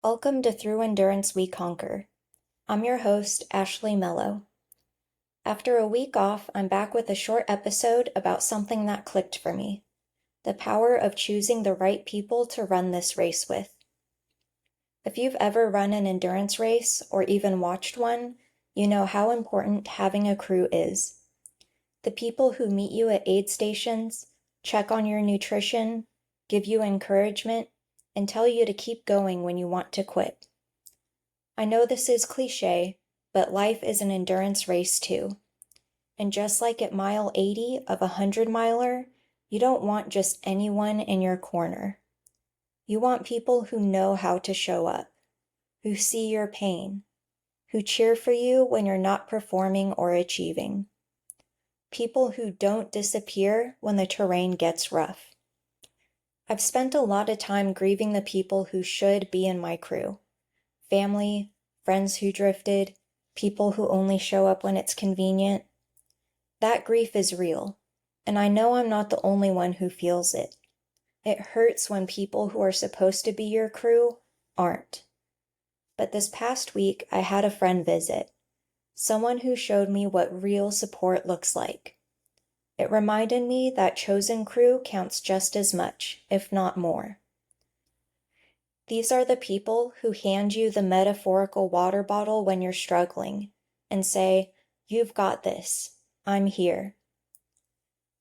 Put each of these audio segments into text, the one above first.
Welcome to Through Endurance We Conquer. I'm your host, Ashley Mello. After a week off, I'm back with a short episode about something that clicked for me: the power of choosing the right people to run this race with. If you've ever run an endurance race or even watched one, you know how important having a crew is. The people who meet you at aid stations, check on your nutrition, give you encouragement, and tell you to keep going when you want to quit. I know this is cliche, but life is an endurance race too. And just like at mile 80 of a 100-miler, you don't want just anyone in your corner. You want people who know how to show up, who see your pain, who cheer for you when you're not performing or achieving. People who don't disappear when the terrain gets rough. I've spent a lot of time grieving the people who should be in my crew. Family, friends who drifted, people who only show up when it's convenient. That grief is real, and I know I'm not the only one who feels it. It hurts when people who are supposed to be your crew aren't. But this past week, I had a friend visit, someone who showed me what real support looks like. It reminded me that chosen crew counts just as much, if not more. These are the people who hand you the metaphorical water bottle when you're struggling and say, "You've got this. I'm here."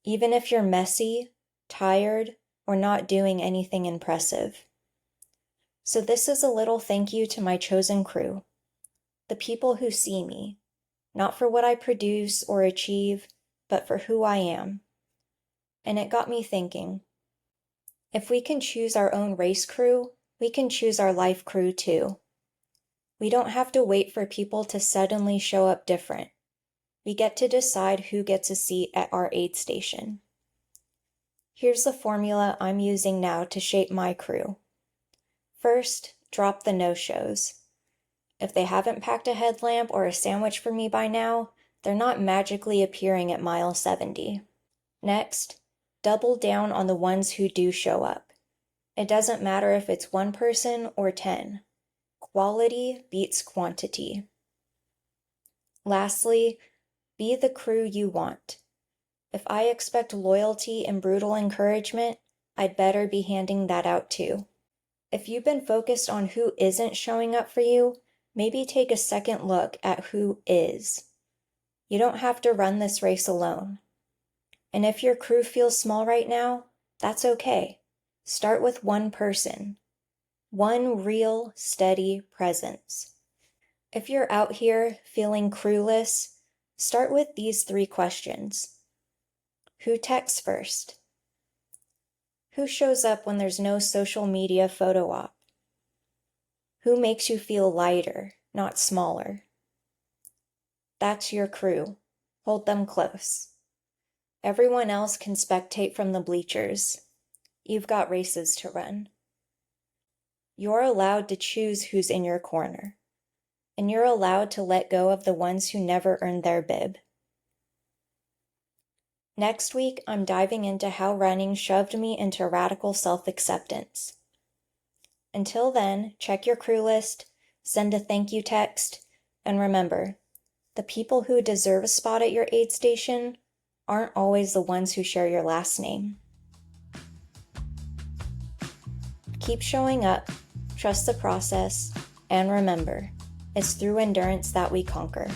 Even if you're messy, tired, or not doing anything impressive. So this is a little thank you to my chosen crew, the people who see me, not for what I produce or achieve, but for who I am. And it got me thinking, if we can choose our own race crew, we can choose our life crew too. We don't have to wait for people to suddenly show up different. We get to decide who gets a seat at our aid station. Here's the formula I'm using now to shape my crew. First, drop the no-shows. If they haven't packed a headlamp or a sandwich for me by now, they're not magically appearing at mile 70. Next, double down on the ones who do show up. It doesn't matter if it's one person or 10. Quality beats quantity. Lastly, be the crew you want. If I expect loyalty and brutal encouragement, I'd better be handing that out too. If you've been focused on who isn't showing up for you, maybe take a second look at who is. You don't have to run this race alone. And if your crew feels small right now, that's okay. Start with one person. One real, steady presence. If you're out here feeling crewless, start with these 3 questions. Who texts first? Who shows up when there's no social media photo op? Who makes you feel lighter, not smaller? That's your crew. Hold them close. Everyone else can spectate from the bleachers. You've got races to run. You're allowed to choose who's in your corner, and you're allowed to let go of the ones who never earned their bib. Next week, I'm diving into how running shoved me into radical self-acceptance. Until then, check your crew list, send a thank you text, and remember, the people who deserve a spot at your aid station aren't always the ones who share your last name. Keep showing up, trust the process, and remember, it's through endurance that we conquer.